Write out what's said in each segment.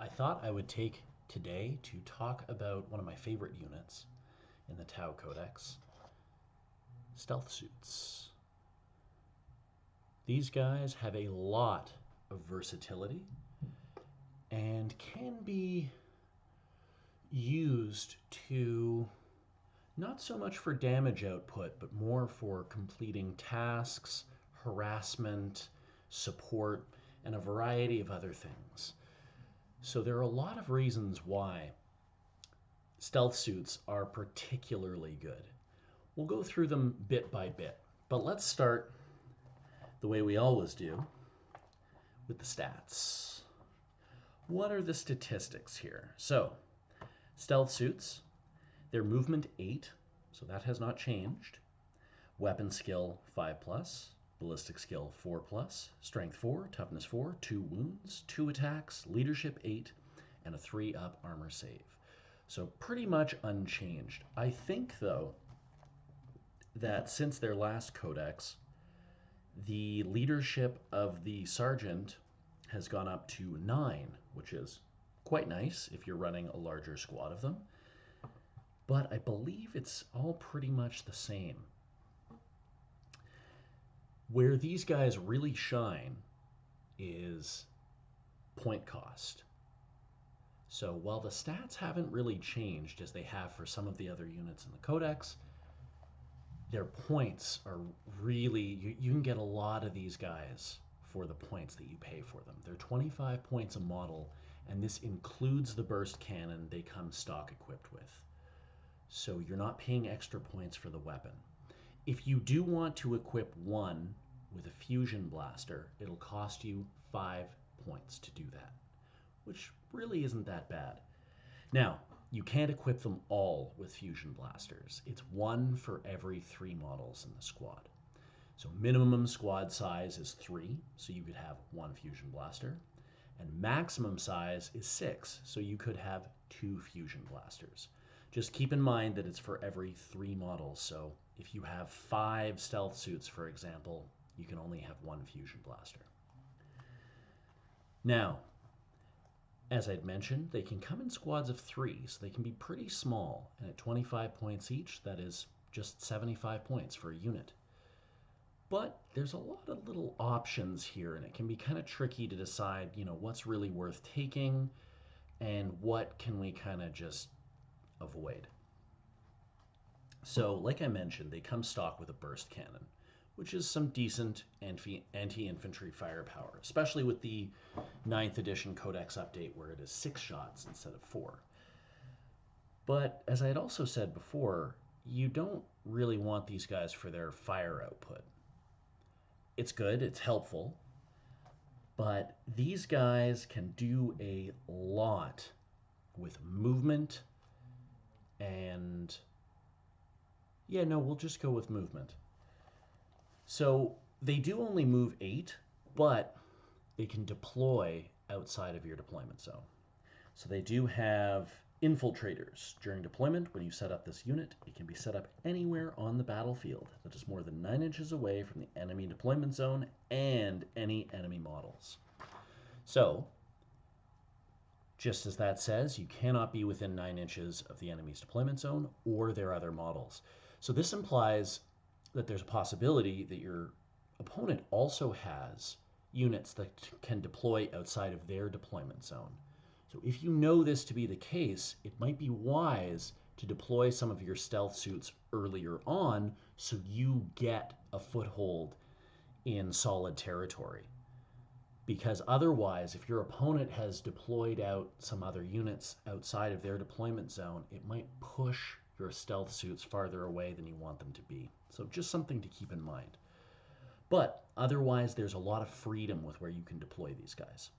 I thought I would take today to talk about one of my favorite units in the Tau Codex, stealth suits. These guys have a lot of versatility and can be used to not so much for damage output, but more for completing tasks, harassment, support, and a variety of other things. So there are a lot of reasons why stealth suits are particularly good. We'll go through them bit by bit, but let's start the way we always do with the stats. What are the statistics here? So, stealth suits, their movement 8, so that has not changed. Weapon skill 5+, ballistic skill 4+, strength 4, toughness 4, 2 wounds, 2 attacks, leadership 8, and a 3-up armor save. So pretty much unchanged. I think, though, that since their last codex, the leadership of the sergeant has gone up to 9, which is quite nice if you're running a larger squad of them. But I believe it's all pretty much the same. Where these guys really shine is point cost. So while the stats haven't really changed as they have for some of the other units in the Codex, their points are really, you can get a lot of these guys for the points that you pay for them. They're 25 points a model, and this includes the burst cannon they come stock equipped with. So you're not paying extra points for the weapon. If you do want to equip one with a fusion blaster, it'll cost you 5 points to do that, which really isn't that bad. Now, you can't equip them all with fusion blasters. It's 1 for every 3 models in the squad. So minimum squad size is 3, so you could have 1 fusion blaster. And maximum size is 6, so you could have 2 fusion blasters. Just keep in mind that it's for every 3 models, so if you have 5 stealth suits, for example, you can only have 1 fusion blaster. Now, as I'd mentioned, they can come in squads of 3, so they can be pretty small, and at 25 points each, that is just 75 points for a unit. But there's a lot of little options here, and it can be kind of tricky to decide, what's really worth taking and what can we kind of just avoid. So, like I mentioned, they come stock with a burst cannon, which is some decent anti-infantry firepower, especially with the 9th edition Codex update where it is 6 shots instead of 4. But as I had also said before, you don't really want these guys for their fire output. It's good, it's helpful, but these guys can do a lot with movement and we'll just go with movement. So they do only move 8, but they can deploy outside of your deployment zone. So they do have infiltrators. During deployment, when you set up this unit, it can be set up anywhere on the battlefield that is more than 9 inches away from the enemy deployment zone and any enemy models. So, just as that says, you cannot be within 9 inches of the enemy's deployment zone or their other models. So this implies that there's a possibility that your opponent also has units that can deploy outside of their deployment zone. So if you know this to be the case, it might be wise to deploy some of your stealth suits earlier on so you get a foothold in solid territory. Because otherwise, if your opponent has deployed out some other units outside of their deployment zone, it might push your stealth suits farther away than you want them to be. So just something to keep in mind. But otherwise, there's a lot of freedom with where you can deploy these guys.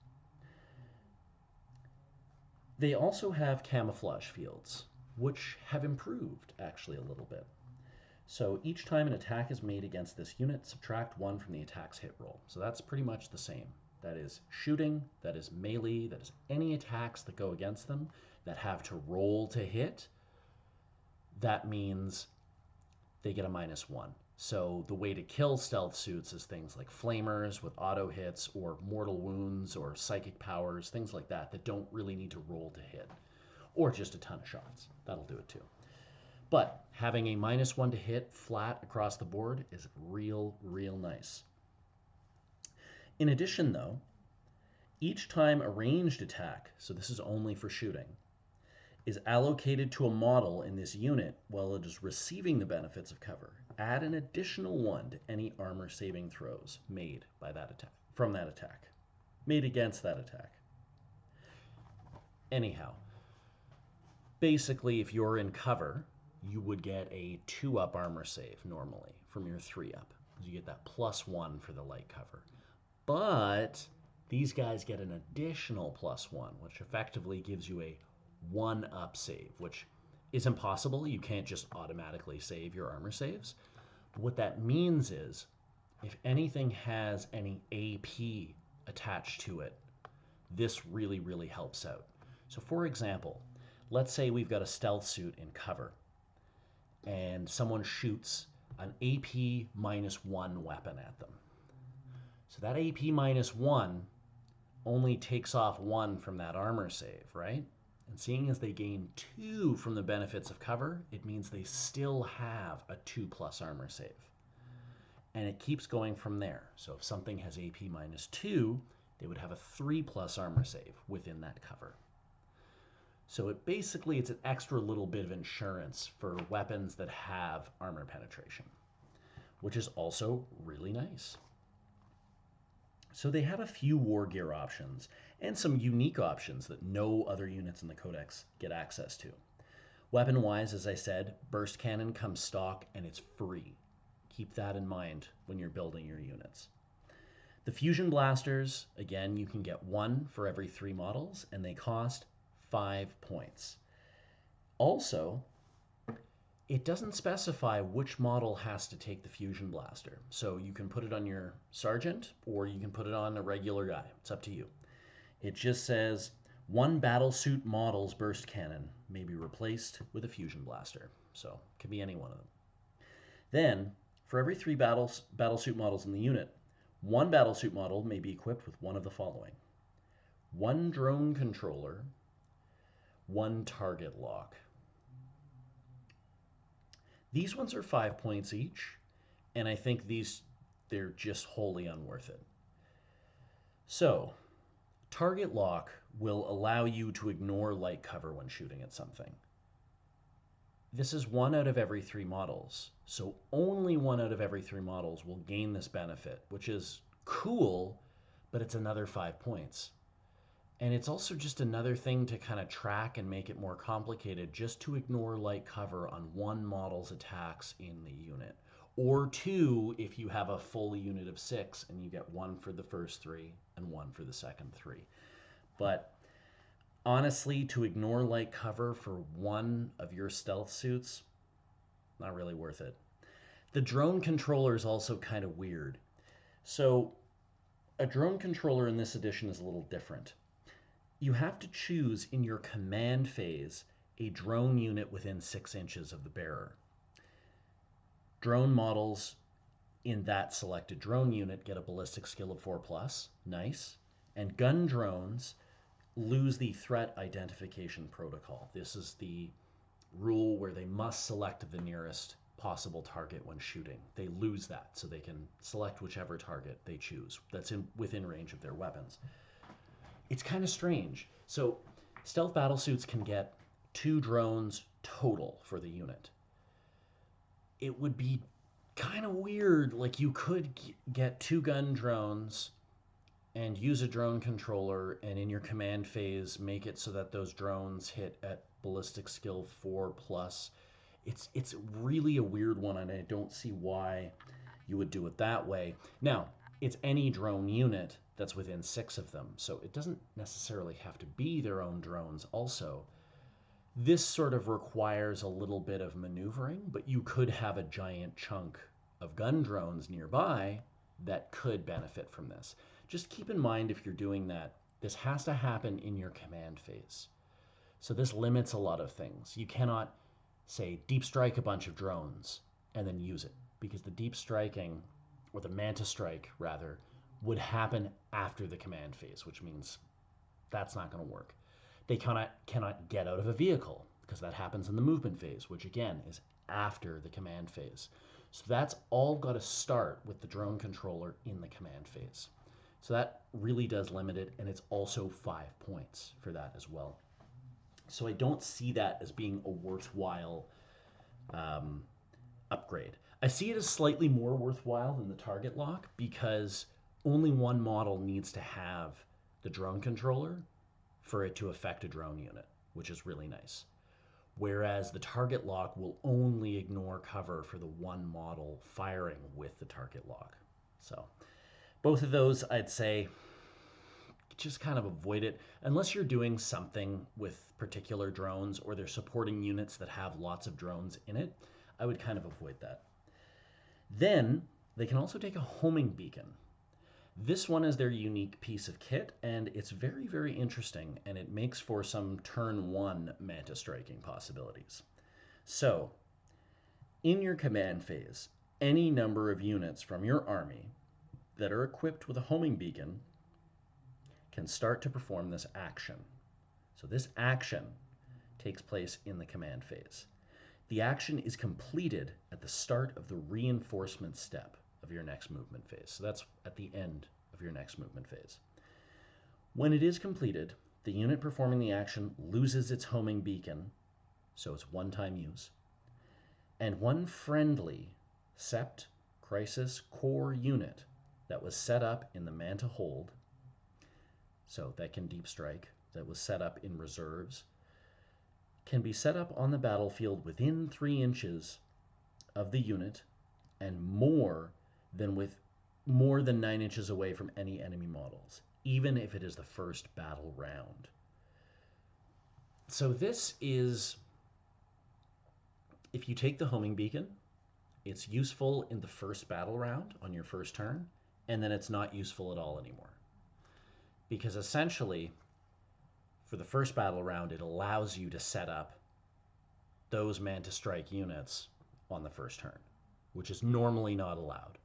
They also have camouflage fields, which have improved actually a little bit. So each time an attack is made against this unit, subtract 1 from the attack's hit roll. So that's pretty much the same. That is shooting, that is melee, that is any attacks that go against them that have to roll to hit. That means they get a -1. So the way to kill stealth suits is things like flamers with auto hits or mortal wounds or psychic powers, things like that that don't really need to roll to hit, or just a ton of shots. That'll do it too. But having a -1 to hit flat across the board is real nice. In addition though, each time a ranged attack, so this is only for shooting, is allocated to a model in this unit while it is receiving the benefits of cover, add an additional 1 to any armor saving throws made by that attack, from that attack, made against that attack. Anyhow, basically if you're in cover, you would get a 2-up armor save normally from your 3-up. You get that +1 for the light cover. But these guys get an additional +1, which effectively gives you a 1-up save, which is impossible. You can't just automatically save your armor saves. But what that means is if anything has any AP attached to it, this really helps out. So for example, let's say we've got a stealth suit in cover and someone shoots an AP -1 weapon at them. So that AP -1 only takes off 1 from that armor save, right? And seeing as they gain 2 from the benefits of cover, it means they still have a 2+ armor save. And it keeps going from there. So if something has AP -2, they would have a 3+ armor save within that cover. So it's an extra little bit of insurance for weapons that have armor penetration, which is also really nice. So they have a few war gear options and some unique options that no other units in the Codex get access to. Weapon-wise, as I said, burst cannon comes stock and it's free. Keep that in mind when you're building your units. The fusion blasters, again, you can get 1 for every 3 models and they cost 5 points. Also, it doesn't specify which model has to take the fusion blaster. So you can put it on your sergeant or you can put it on a regular guy. It's up to you. It just says 1 battlesuit model's burst cannon may be replaced with a fusion blaster. So it can be any one of them. Then, for every 3 battlesuit models in the unit, 1 battlesuit model may be equipped with one of the following: 1 drone controller, 1 target lock. These ones are 5 points each, and I think they're just wholly unworth it. So, target lock will allow you to ignore light cover when shooting at something. This is 1 out of every 3 models, so only 1 out of every 3 models will gain this benefit, which is cool, but it's another 5 points. And it's also just another thing to kind of track and make it more complicated, just to ignore light cover on 1 model's attacks in the unit. Or 2 if you have a full unit of 6 and you get 1 for the first 3 and 1 for the second 3. But honestly, to ignore light cover for 1 of your stealth suits, not really worth it. The drone controller is also kind of weird. So a drone controller in this edition is a little different. You have to choose in your command phase a drone unit within 6 inches of the bearer. Drone models in that selected drone unit get a ballistic skill of 4+, nice, and gun drones lose the threat identification protocol. This is the rule where they must select the nearest possible target when shooting. They lose that, so they can select whichever target they choose that's within range of their weapons. It's kind of strange. So stealth battlesuits can get 2 drones total for the unit. It would be kind of weird, like you could get 2 gun drones and use a drone controller, and in your command phase make it so that those drones hit at ballistic skill 4+. It's really a weird one, and I don't see why you would do it that way. Now, it's any drone unit that's within 6 of them, so it doesn't necessarily have to be their own drones also. This sort of requires a little bit of maneuvering, but you could have a giant chunk of gun drones nearby that could benefit from this. Just keep in mind, if you're doing that, this has to happen in your command phase. So this limits a lot of things. You cannot say deep strike a bunch of drones and then use it, because the deep striking, or the manta strike rather, would happen after the command phase, which means that's not going to work. They cannot get out of a vehicle because that happens in the movement phase, which again is after the command phase. So that's all got to start with the drone controller in the command phase. So that really does limit it, and it's also 5 points for that as well. So I don't see that as being a worthwhile upgrade. I see it as slightly more worthwhile than the target lock because only one model needs to have the drone controller for it to affect a drone unit, which is really nice. Whereas the target lock will only ignore cover for the one model firing with the target lock. So both of those, I'd say, just kind of avoid it unless you're doing something with particular drones or they're supporting units that have lots of drones in it. I would kind of avoid that. Then they can also take a homing beacon. This one is their unique piece of kit, and it's very, very interesting, and it makes for some turn 1 manta striking possibilities. So, in your command phase, any number of units from your army that are equipped with a homing beacon can start to perform this action. So this action takes place in the command phase. The action is completed at the start of the reinforcement step of your next movement phase. So that's at the end of your next movement phase. When it is completed, the unit performing the action loses its homing beacon, so it's one-time use, and one friendly Sept Crisis Core unit that was set up in the Manta hold, so that can deep strike, that was set up in reserves, can be set up on the battlefield within 3 inches of the unit and more than 9 inches away from any enemy models, even if it is the first battle round. So this is, if you take the homing beacon, it's useful in the first battle round on your first turn, and then it's not useful at all anymore. Because essentially, for the first battle round, it allows you to set up those Manta Strike units on the first turn, which is normally not allowed.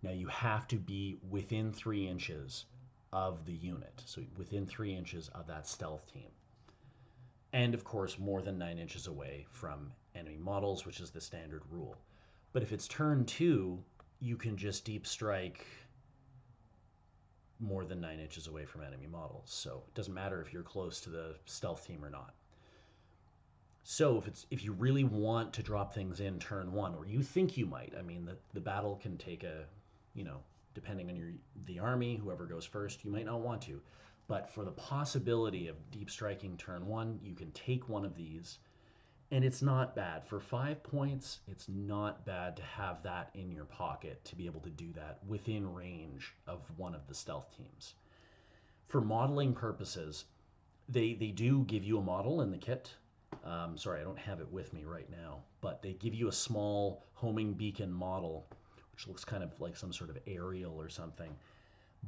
Now you have to be within 3 inches of the unit, so within 3 inches of that stealth team. And of course, more than 9 inches away from enemy models, which is the standard rule. But if it's turn 2, you can just deep strike more than 9 inches away from enemy models. So it doesn't matter if you're close to the stealth team or not. So if you really want to drop things in turn 1, or you think you might, I mean, the battle can take a, depending on the army, whoever goes first, you might not want to. But for the possibility of deep striking turn 1, you can take one of these, and it's not bad. For 5 points, it's not bad to have that in your pocket to be able to do that within range of one of the stealth teams. For modeling purposes, they do give you a model in the kit. Sorry, I don't have it with me right now, but they give you a small homing beacon model, which looks kind of like some sort of aerial or something.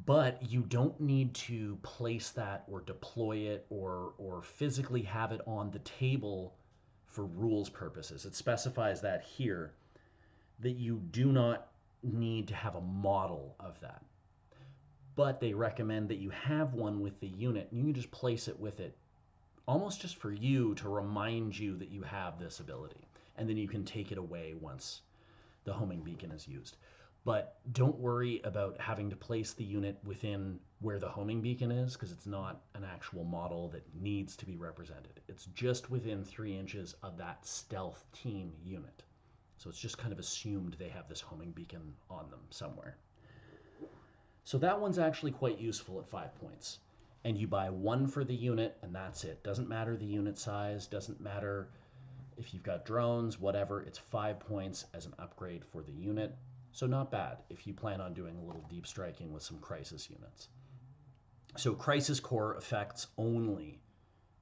But you don't need to place that or deploy it or physically have it on the table for rules purposes. It specifies that here, that you do not need to have a model of that. But they recommend that you have one with the unit, and you can just place it with it, almost just for you to remind you that you have this ability. And then you can take it away once the homing beacon is used. But don't worry about having to place the unit within where the homing beacon is, because it's not an actual model that needs to be represented. It's just within 3 inches of that stealth team unit. So it's just kind of assumed they have this homing beacon on them somewhere. So that one's actually quite useful at 5 points. And you buy one for the unit, and that's it. Doesn't matter the unit size, doesn't matter if you've got drones, whatever. It's 5 points as an upgrade for the unit. So not bad if you plan on doing a little deep striking with some crisis units. So crisis core affects only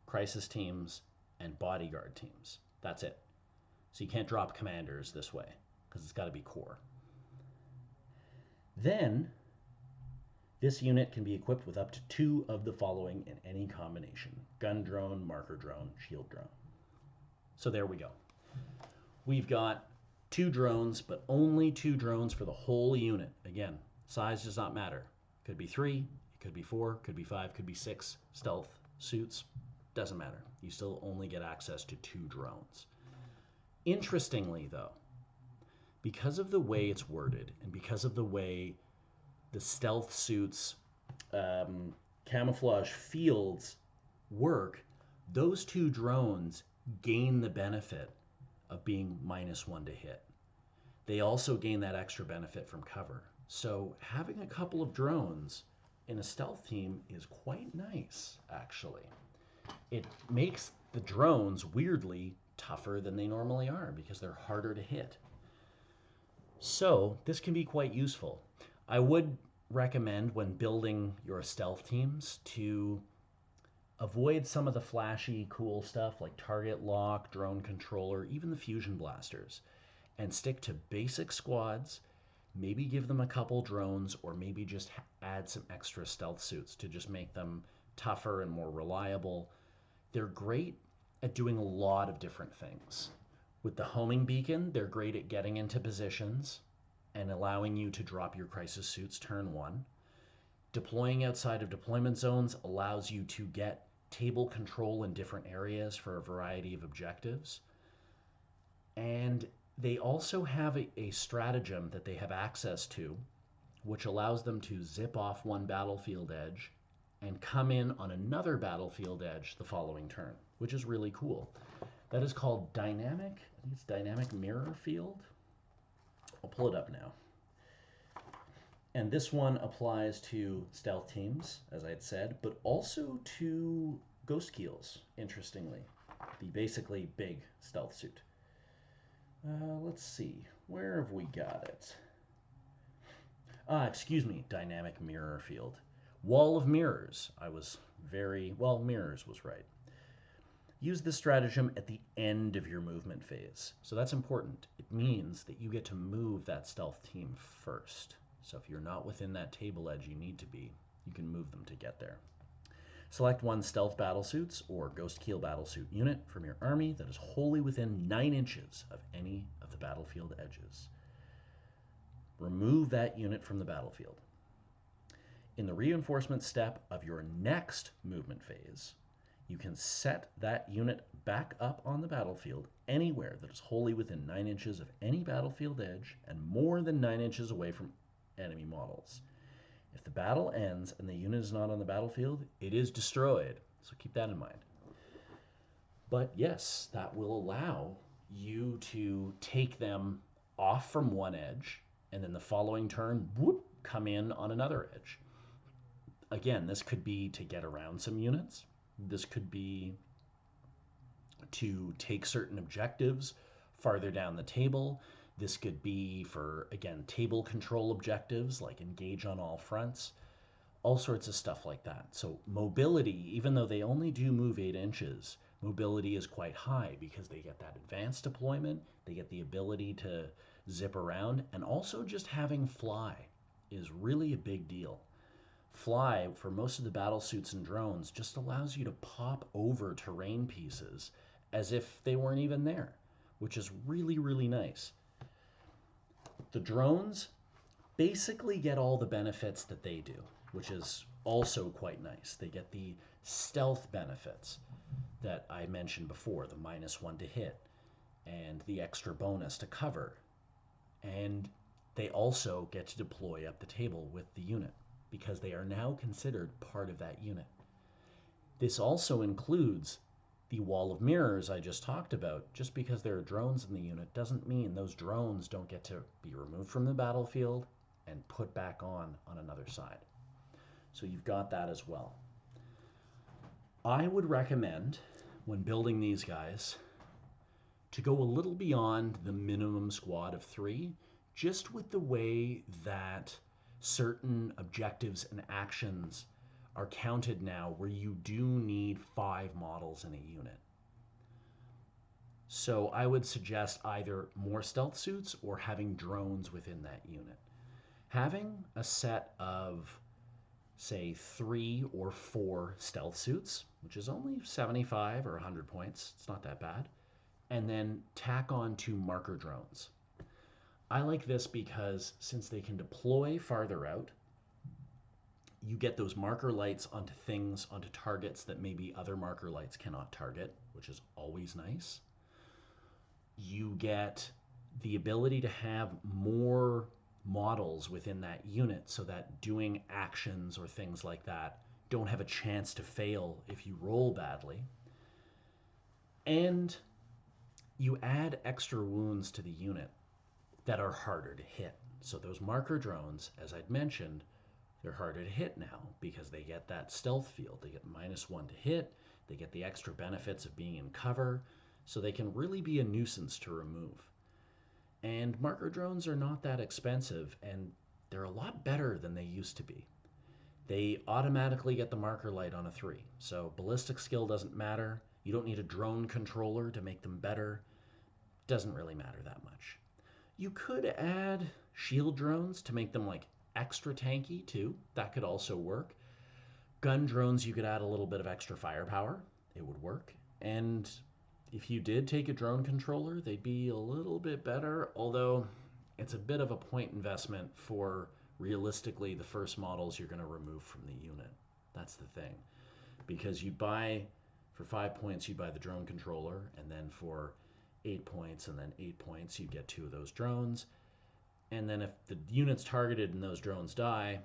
crisis teams and bodyguard teams. That's it. So you can't drop commanders this way because it's got to be core. Then this unit can be equipped with up to 2 of the following in any combination: gun drone, marker drone, shield drone. So there we go. We've got 2 drones, but only 2 drones for the whole unit. Again, size does not matter. Could be 3, it could be 4, could be 5, could be 6 stealth suits. Doesn't matter. You still only get access to 2 drones. Interestingly, though, because of the way it's worded and because of the way the stealth suits Camouflage Fields work, those 2 drones gain the benefit of being -1 to hit. They also gain that extra benefit from cover. So having a couple of drones in a stealth team is quite nice, actually. It makes the drones weirdly tougher than they normally are because they're harder to hit. So this can be quite useful. I would recommend when building your stealth teams to avoid some of the flashy, cool stuff like target lock, drone controller, even the fusion blasters, and stick to basic squads. Maybe give them a couple drones, or maybe just add some extra stealth suits to just make them tougher and more reliable. They're great at doing a lot of different things. With the homing beacon, they're great at getting into positions and allowing you to drop your crisis suits turn 1. Deploying outside of deployment zones allows you to get table control in different areas for a variety of objectives. And they also have a stratagem that they have access to, which allows them to zip off one battlefield edge and come in on another battlefield edge the following turn, which is really cool. That is called dynamic, I think it's dynamic mirror field. I'll pull it up now. And this one applies to stealth teams, as I had said, but also to ghost keels, interestingly. The basically big stealth suit. Let's see, where have we got it? Excuse me, dynamic mirror field. Wall of mirrors. Mirrors was right. Use this stratagem at the end of your movement phase. So that's important. It means that you get to move that stealth team first. So if you're not within that table edge you need to be, you can move them to get there. Select one stealth battlesuits or ghost keel battlesuit unit from your army that is wholly within 9 inches of any of the battlefield edges. Remove that unit from the battlefield. In the reinforcement step of your next movement phase, you can set that unit back up on the battlefield anywhere that is wholly within 9 inches of any battlefield edge and more than 9 inches away from enemy models. If the battle ends and the unit is not on the battlefield, it is destroyed. So keep that in mind. But yes, that will allow you to take them off from one edge and then the following turn, whoop, come in on another edge. Again, this could be to get around some units. This could be to take certain objectives farther down the table. This could be for, again, table control objectives like engage on all fronts, all sorts of stuff like that. So mobility, even though they only do move 8 inches, mobility is quite high because they get that advanced deployment, they get the ability to zip around, and also just having fly is really a big deal. Fly, for most of the battle suits and drones, just allows you to pop over terrain pieces as if they weren't even there, which is really, really nice. The drones basically get all the benefits that they do, which is also quite nice. They get the stealth benefits that I mentioned before, the -1 to hit, and the extra bonus to cover. And they also get to deploy up the table with the unit, because they are now considered part of that unit. This also includes the wall of mirrors I just talked about. Just because there are drones in the unit doesn't mean those drones don't get to be removed from the battlefield and put back on another side. So you've got that as well. I would recommend, when building these guys, to go a little beyond the minimum squad of 3, just with the way that certain objectives and actions are counted now, where you do need 5 models in a unit. So I would suggest either more stealth suits or having drones within that unit. Having a set of, say, 3 or 4 stealth suits, which is only 75 or 100 points, it's not that bad, and then tack on 2 marker drones. I like this because since they can deploy farther out, you get those marker lights onto things, onto targets that maybe other marker lights cannot target, which is always nice. You get the ability to have more models within that unit so that doing actions or things like that don't have a chance to fail if you roll badly. And you add extra wounds to the unit that are harder to hit. So those marker drones, as I'd mentioned, they're harder to hit now because they get that stealth field. They get -1 to hit, they get the extra benefits of being in cover, so they can really be a nuisance to remove. And marker drones are not that expensive, and they're a lot better than they used to be. They automatically get the marker light on a 3, so ballistic skill doesn't matter. You don't need a drone controller to make them better. Doesn't really matter that much. You could add shield drones to make them like extra tanky too. That could also work. Gun drones, you could add a little bit of extra firepower. It would work. And if you did take a drone controller, they'd be a little bit better, although it's a bit of a point investment for realistically the first models you're going to remove from the unit. That's the thing. Because you buy, for 5 points, you buy the drone controller, and then for 8 points and then 8 points, you get 2 of those drones. And then if the unit's targeted and those drones die,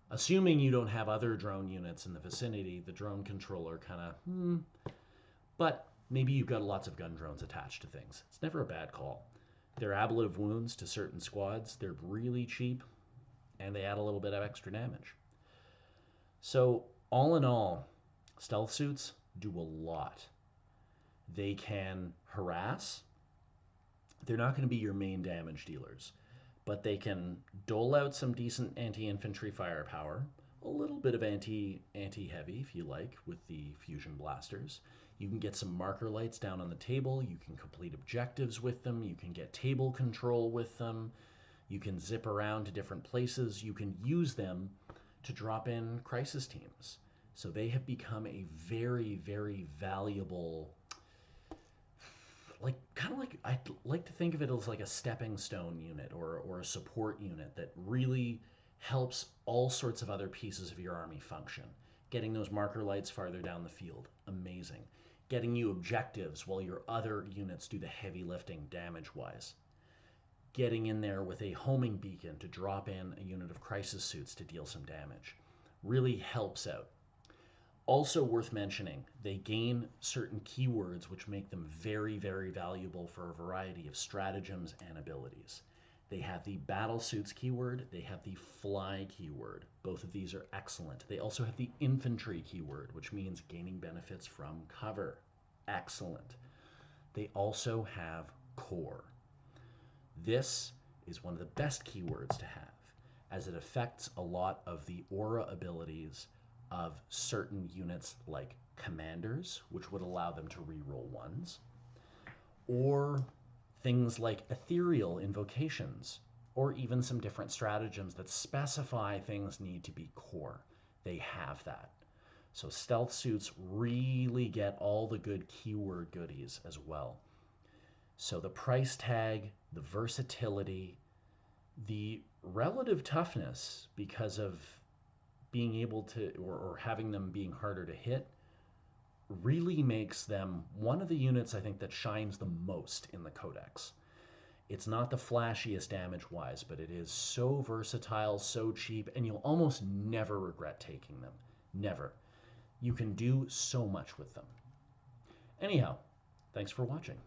assuming you don't have other drone units in the vicinity, the drone controller kind of, but maybe you've got lots of gun drones attached to things. It's never a bad call. They're ablative wounds to certain squads. They're really cheap, and they add a little bit of extra damage. So all in all, stealth suits do a lot. They can harass. They're not going to be your main damage dealers, but they can dole out some decent anti-infantry firepower, a little bit of anti-heavy if you like with the fusion blasters. You can get some marker lights down on the table. You can complete objectives with them. You can get table control with them. You can zip around to different places. You can use them to drop in crisis teams. So they have become a very, very valuable, I like to think of it as like a stepping stone unit or a support unit that really helps all sorts of other pieces of your army function. Getting those marker lights farther down the field, amazing. Getting you objectives while your other units do the heavy lifting damage-wise. Getting in there with a homing beacon to drop in a unit of crisis suits to deal some damage. Really helps out. Also worth mentioning, they gain certain keywords which make them very, very valuable for a variety of stratagems and abilities. They have the battle suits keyword, they have the fly keyword. Both of these are excellent. They also have the infantry keyword, which means gaining benefits from cover. Excellent. They also have core. This is one of the best keywords to have, as it affects a lot of the aura abilities of certain units like commanders, which would allow them to reroll 1s, or things like ethereal invocations, or even some different stratagems that specify things need to be core. They have that. So stealth suits really get all the good keyword goodies as well. So the price tag, the versatility, the relative toughness because of being able to, or having them being harder to hit, really makes them one of the units I think that shines the most in the Codex. It's not the flashiest damage-wise, but it is so versatile, so cheap, and you'll almost never regret taking them. Never. You can do so much with them. Anyhow, thanks for watching.